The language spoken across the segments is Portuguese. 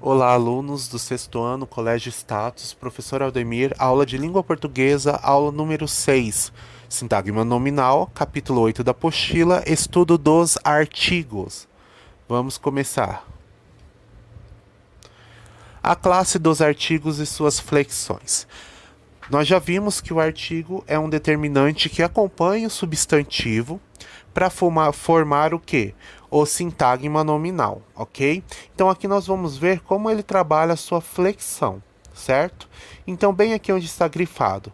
Olá, alunos do sexto ano, Colégio Status, professor Aldemir, aula de língua portuguesa, aula número 6, sintagma nominal, capítulo 8 da apostila, estudo dos artigos. Vamos começar. A classe dos artigos e suas flexões. Nós já vimos que o artigo é um determinante que acompanha o substantivo para formar o quê? O sintagma nominal, ok? Então aqui nós vamos ver como ele trabalha a sua flexão, certo? Então bem aqui onde está grifado.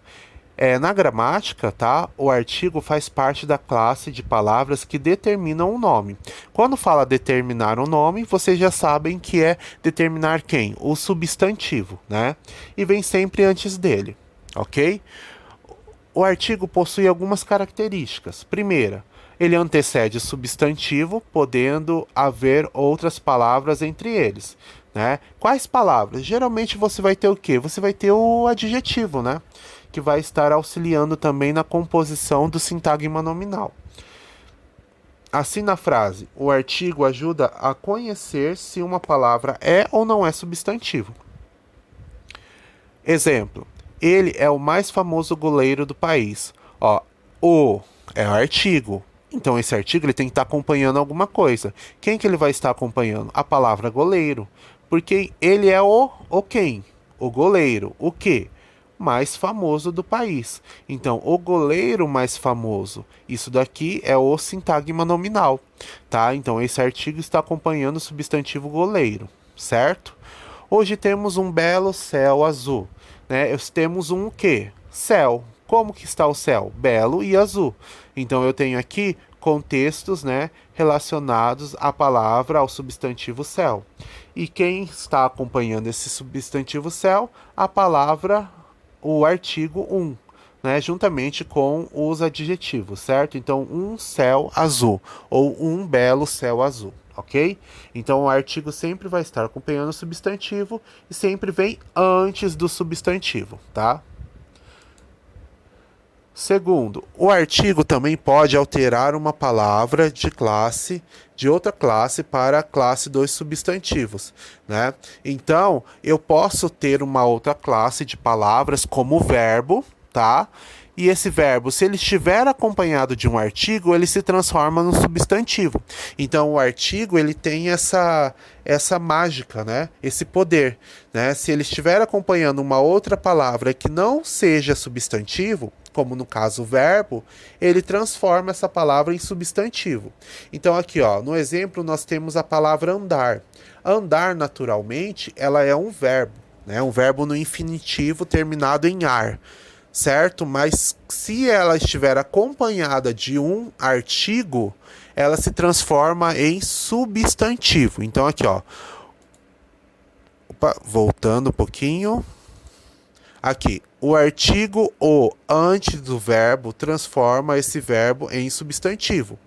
Na gramática, tá? O artigo faz parte da classe de palavras que determinam o nome. Quando fala determinar o nome, vocês já sabem que é determinar quem? O substantivo, né? E vem sempre antes dele, ok? O artigo possui algumas características. Primeira, ele antecede o substantivo, podendo haver outras palavras entre eles, né? Quais palavras? Geralmente você vai ter o quê? Você vai ter o adjetivo, né? Que vai estar auxiliando também na composição do sintagma nominal. Assim, na frase, o artigo ajuda a conhecer se uma palavra é ou não é substantivo. Exemplo, ele é o mais famoso goleiro do país. Ó, o é o artigo. Então esse artigo ele tem que estar acompanhando alguma coisa. Quem que ele vai estar acompanhando? A palavra goleiro. Porque ele é o quem? O goleiro. O quê? Mais famoso do país. Então, o goleiro mais famoso. Isso daqui é o sintagma nominal, tá? Então, esse artigo está acompanhando o substantivo goleiro, certo? Hoje temos um belo céu azul, né? Temos um quê? Céu. Como que está o céu? Belo e azul. Então, eu tenho aqui contextos, né, relacionados à palavra, ao substantivo céu. E quem está acompanhando esse substantivo céu? A palavra, o artigo um, né, juntamente com os adjetivos, certo? Então, um céu azul ou um belo céu azul, ok? Então, o artigo sempre vai estar acompanhando o substantivo e sempre vem antes do substantivo, tá? Segundo, o artigo também pode alterar uma palavra de classe de outra classe para a classe dos substantivos, né? Então, eu posso ter uma outra classe de palavras como verbo, tá? E esse verbo, se ele estiver acompanhado de um artigo, ele se transforma num substantivo. Então, o artigo ele tem essa mágica, né? Esse poder, né? Se ele estiver acompanhando uma outra palavra que não seja substantivo, como no caso o verbo, ele transforma essa palavra em substantivo. Então aqui, ó, no exemplo nós temos a palavra andar. Andar naturalmente, ela é um verbo, né? Um verbo no infinitivo terminado em ar, certo? Mas se ela estiver acompanhada de um artigo, ela se transforma em substantivo. Então aqui, ó, opa, voltando um pouquinho. Aqui, o artigo o antes do verbo transforma esse verbo em substantivo.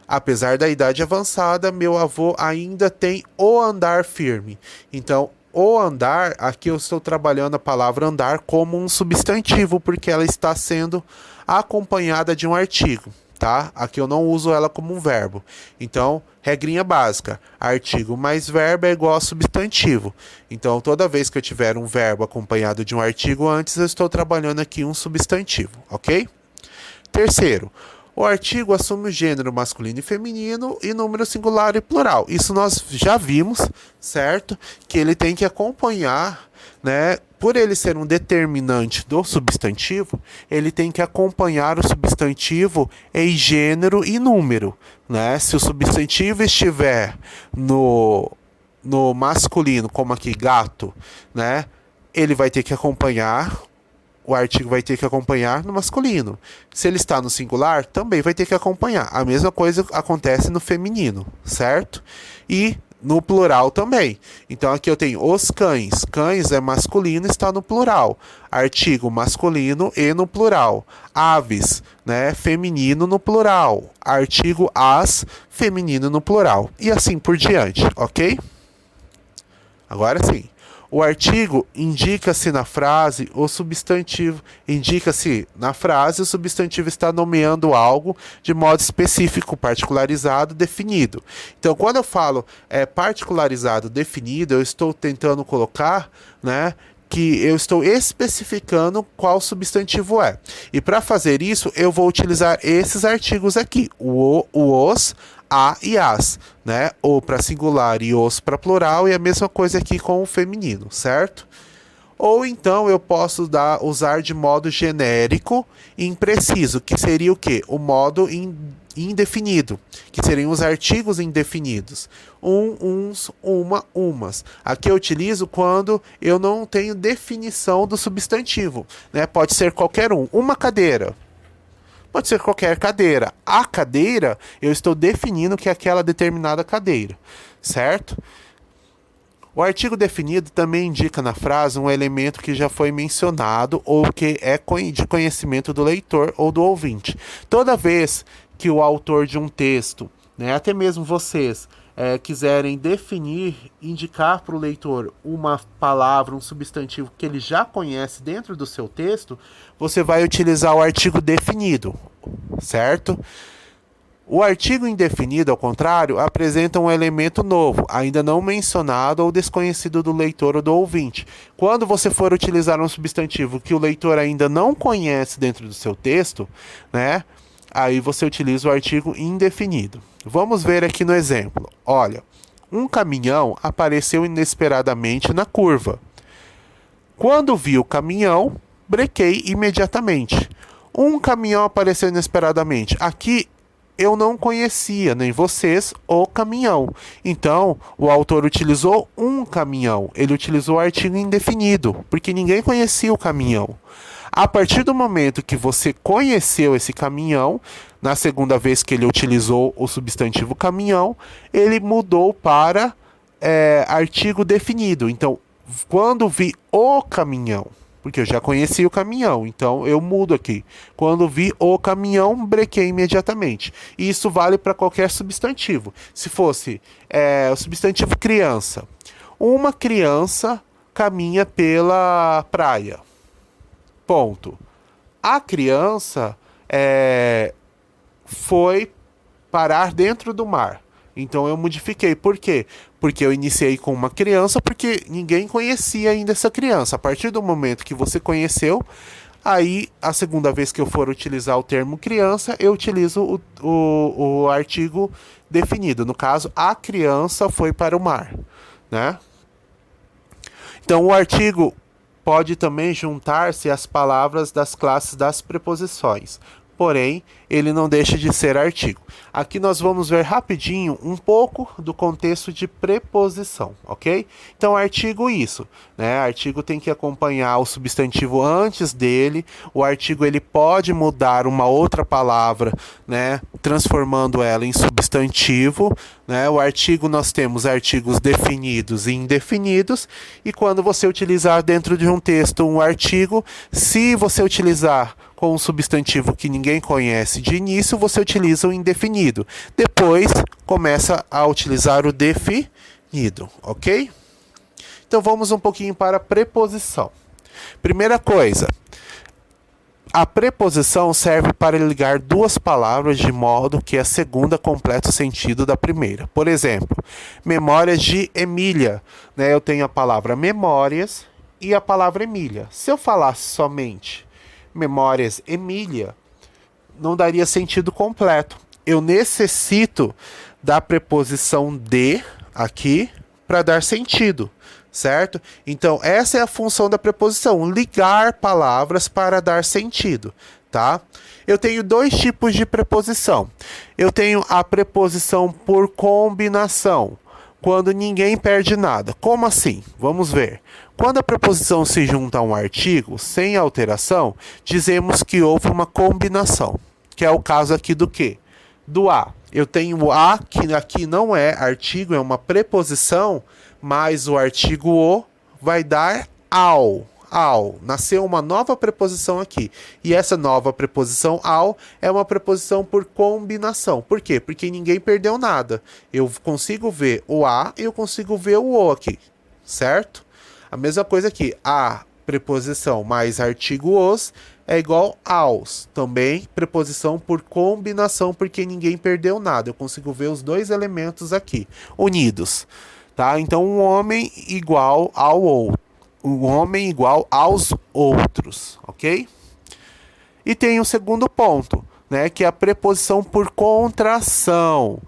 Apesar da idade avançada, meu avô ainda tem o andar firme. Então, o andar, aqui eu estou trabalhando a palavra andar como um substantivo, porque ela está sendo acompanhada de um artigo, tá? Aqui eu não uso ela como um verbo. Então, regrinha básica, artigo mais verbo é igual a substantivo. Então, toda vez que eu tiver um verbo acompanhado de um artigo antes, eu estou trabalhando aqui um substantivo, ok? Terceiro, o artigo assume o gênero masculino e feminino e número singular e plural. Isso nós já vimos, certo? Que ele tem que acompanhar, né? Por ele ser um determinante do substantivo, ele tem que acompanhar o substantivo em gênero e número, né? Se o substantivo estiver no masculino, como aqui gato, né? Ele vai ter que acompanhar, o artigo vai ter que acompanhar no masculino. Se ele está no singular, também vai ter que acompanhar. A mesma coisa acontece no feminino, certo? E no plural também. Então aqui eu tenho os cães. Cães é masculino, está no plural. Artigo masculino e no plural. Aves, né? Feminino no plural. Artigo as, feminino no plural. E assim por diante, ok? Agora sim. O artigo indica-se na frase, o substantivo indica-se na frase, o substantivo está nomeando algo de modo específico, particularizado, definido. Então, quando eu falo particularizado, definido, eu estou tentando colocar, né, que eu estou especificando qual substantivo é. E para fazer isso, eu vou utilizar esses artigos aqui, o os, a e as, né? O para singular e os para plural, e a mesma coisa aqui com o feminino, certo? Ou então eu posso usar de modo genérico e impreciso, que seria o quê? O modo indefinido, que seriam os artigos indefinidos. Uns, uma, umas. Aqui eu utilizo quando eu não tenho definição do substantivo, né? Pode ser qualquer um. Uma cadeira. Pode ser qualquer cadeira. A cadeira, eu estou definindo que é aquela determinada cadeira, certo? O artigo definido também indica na frase um elemento que já foi mencionado ou que é de conhecimento do leitor ou do ouvinte. Toda vez que o autor de um texto, né, até mesmo vocês, quiserem definir, indicar para o leitor uma palavra, um substantivo que ele já conhece dentro do seu texto, você vai utilizar o artigo definido, certo? O artigo indefinido, ao contrário, apresenta um elemento novo, ainda não mencionado ou desconhecido do leitor ou do ouvinte. Quando você for utilizar um substantivo que o leitor ainda não conhece dentro do seu texto, né, aí você utiliza o artigo indefinido. Vamos ver aqui no exemplo. Olha, um caminhão apareceu inesperadamente na curva. Quando vi o caminhão, brequei imediatamente. Um caminhão apareceu inesperadamente. Aqui eu não conhecia, nem vocês, o caminhão. Então, o autor utilizou um caminhão. Ele utilizou o artigo indefinido, porque ninguém conhecia o caminhão. A partir do momento que você conheceu esse caminhão, na segunda vez que ele utilizou o substantivo caminhão, ele mudou para artigo definido. Então, quando vi o caminhão, porque eu já conheci o caminhão, então eu mudo aqui. Quando vi o caminhão, brequei imediatamente. E isso vale para qualquer substantivo. Se fosse o substantivo criança. Uma criança caminha pela praia. Ponto. A criança foi parar dentro do mar. Então eu modifiquei. Por quê? Porque eu iniciei com uma criança, porque ninguém conhecia ainda essa criança. A partir do momento que você conheceu, aí a segunda vez que eu for utilizar o termo criança, eu utilizo o artigo definido. No caso, a criança foi para o mar, né? Então o artigo pode também juntar-se às palavras das classes das preposições. Porém, ele não deixa de ser artigo. Aqui nós vamos ver rapidinho um pouco do contexto de preposição, ok? Então, artigo isso, né? Artigo tem que acompanhar o substantivo antes dele. O artigo ele pode mudar uma outra palavra, né? Transformando ela em substantivo, né? O artigo nós temos artigos definidos e indefinidos. E quando você utilizar dentro de um texto um artigo, se você utilizar com um substantivo que ninguém conhece de início, você utiliza o indefinido. Depois, começa a utilizar o definido, ok? Então, vamos um pouquinho para a preposição. Primeira coisa, a preposição serve para ligar duas palavras de modo que a segunda complete o sentido da primeira. Por exemplo, memórias de Emília, né? Eu tenho a palavra memórias e a palavra Emília. Se eu falasse somente memórias Emília, não daria sentido completo. Eu necessito da preposição de aqui para dar sentido, certo? Então, essa é a função da preposição, ligar palavras para dar sentido, tá? Eu tenho dois tipos de preposição. Eu tenho a preposição por combinação, quando ninguém perde nada. Como assim? Vamos ver. Quando a preposição se junta a um artigo, sem alteração, dizemos que houve uma combinação, que é o caso aqui do quê? Do a. Eu tenho o a, que aqui não é artigo, é uma preposição, mas o artigo o vai dar ao. Nasceu uma nova preposição aqui. E essa nova preposição ao é uma preposição por combinação. Por quê? Porque ninguém perdeu nada. Eu consigo ver o a e eu consigo ver o aqui, certo? A mesma coisa aqui, a preposição mais artigo os é igual aos. Também preposição por combinação, porque ninguém perdeu nada. Eu consigo ver os dois elementos aqui, unidos. Tá? Então, um homem igual ao outro. Um homem igual aos outros, ok? E tem o segundo ponto, né, que é a preposição por contração.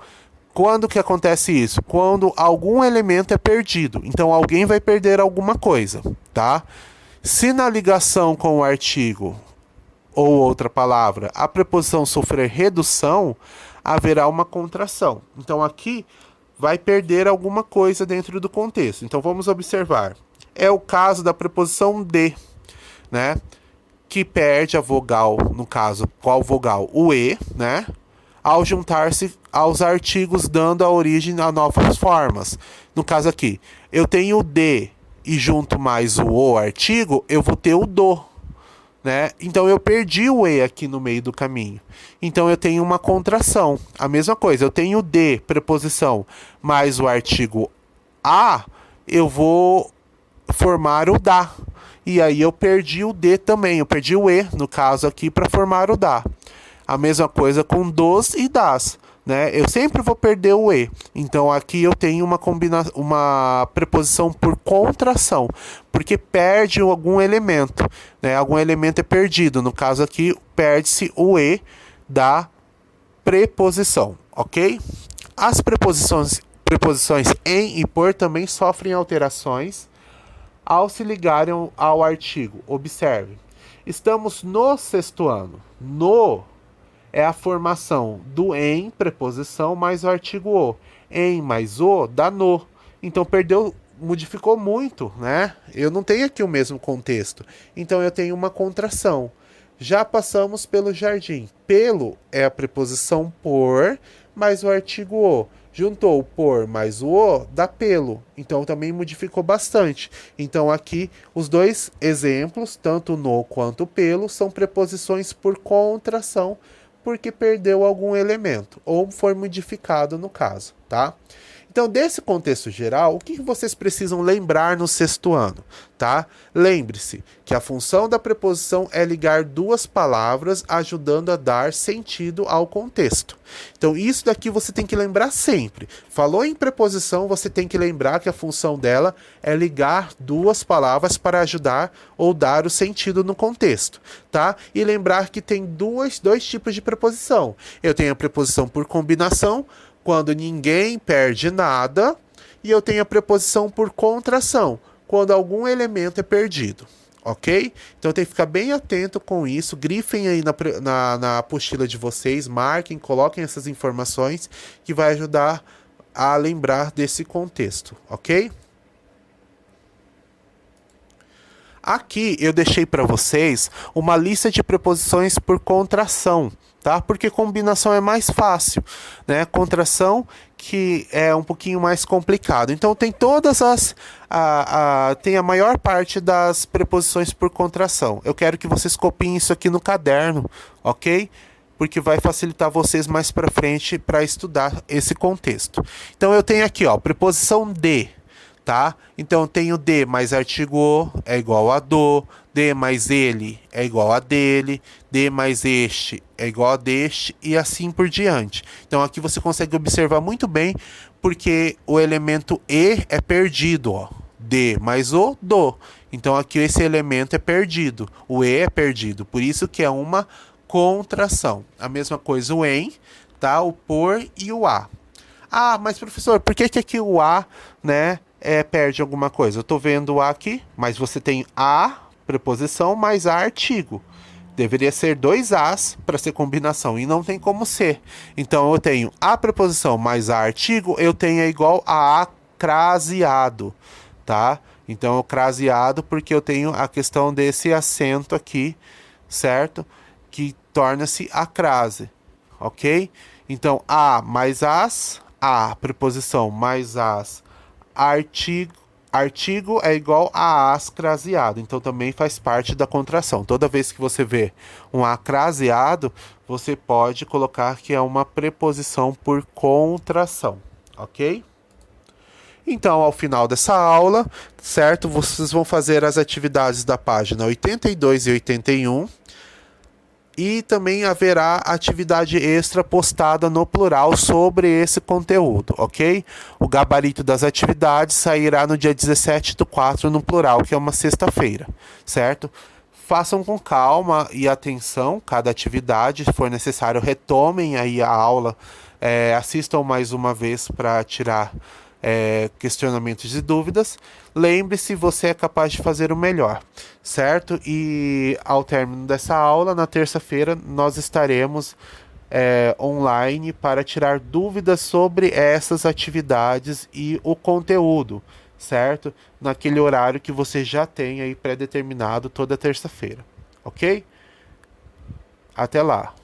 Quando que acontece isso? Quando algum elemento é perdido. Então, alguém vai perder alguma coisa, tá? Se na ligação com o artigo ou outra palavra a preposição sofrer redução, haverá uma contração. Então, aqui vai perder alguma coisa dentro do contexto. Então, vamos observar. É o caso da preposição de, né? Que perde a vogal, no caso, qual vogal? O E, né? Ao juntar-se aos artigos, dando a origem a novas formas. No caso aqui, eu tenho o de e junto mais o artigo, eu vou ter o do, né? Então eu perdi o e aqui no meio do caminho. Então eu tenho uma contração. A mesma coisa, eu tenho o de, preposição, mais o artigo a, eu vou formar o da. E aí eu perdi o de também, eu perdi o e, no caso aqui, para formar o da. A mesma coisa com dos e das, né? Eu sempre vou perder o e. Então aqui eu tenho uma preposição por contração, porque perde algum elemento, né? Algum elemento é perdido. No caso aqui, perde-se o e da preposição, ok? As preposições em e por também sofrem alterações ao se ligarem ao artigo. Observe. Estamos no sexto ano. No é a formação do em, preposição, mais o artigo o. Em mais o dá no. Então perdeu, modificou muito, né? Eu não tenho aqui o mesmo contexto. Então eu tenho uma contração. Já passamos pelo jardim. Pelo é a preposição por, mais o artigo o. Juntou o por mais o dá pelo. Então também modificou bastante. Então aqui os dois exemplos, tanto no quanto pelo, são preposições por contração, porque perdeu algum elemento, ou foi modificado no caso, tá? Então, desse contexto geral, o que vocês precisam lembrar no sexto ano, tá? Lembre-se que a função da preposição é ligar duas palavras, ajudando a dar sentido ao contexto. Então, isso daqui você tem que lembrar sempre. Falou em preposição, você tem que lembrar que a função dela é ligar duas palavras para ajudar ou dar o sentido no contexto, tá? E lembrar que tem dois tipos de preposição. Eu tenho a preposição por combinação, quando ninguém perde nada, e eu tenho a preposição por contração, quando algum elemento é perdido, ok? Então tem que ficar bem atento com isso, grifem aí na apostila de vocês, marquem, coloquem essas informações, que vai ajudar a lembrar desse contexto, ok? Aqui eu deixei para vocês uma lista de preposições por contração, tá? Porque combinação é mais fácil, né? Contração que é um pouquinho mais complicado. Então tem todas tem a maior parte das preposições por contração. Eu quero que vocês copiem isso aqui no caderno, ok? Porque vai facilitar vocês mais para frente para estudar esse contexto. Então eu tenho aqui, ó, preposição de. Tá? Então eu tenho de mais artigo o é igual a do, de mais ele é igual a dele, de mais este é igual a deste e assim por diante. Então aqui você consegue observar muito bem porque o elemento e é perdido, ó. De mais o do. Então aqui esse elemento é perdido, o e é perdido, por isso que é uma contração. A mesma coisa o em, tá? O por e o a. Ah, mas professor, por que aqui o a, né? Perde alguma coisa. Eu estou vendo o a aqui, mas você tem a preposição mais a artigo. Deveria ser dois as para ser combinação e não tem como ser. Então eu tenho a preposição mais a artigo, eu tenho igual a craseado, tá? Então craseado porque eu tenho a questão desse acento aqui, certo? Que torna-se a crase, ok? Então a mais as, a preposição mais as artigo é igual a as craseado, então também faz parte da contração. Toda vez que você vê um a craseado, você pode colocar que é uma preposição por contração, ok? Então, ao final dessa aula, certo? Vocês vão fazer as atividades da página 82 e 81. E também haverá atividade extra postada no plural sobre esse conteúdo, ok? O gabarito das atividades sairá no dia 17/4 no plural, que é uma sexta-feira, certo? Façam com calma e atenção cada atividade. Se for necessário, retomem aí a aula, assistam mais uma vez para tirar questionamentos e dúvidas. Lembre-se, você é capaz de fazer o melhor, certo? E ao término dessa aula, na terça-feira, nós estaremos online para tirar dúvidas sobre essas atividades e o conteúdo, certo? Naquele horário que você já tem aí pré-determinado toda terça-feira, ok? Até lá!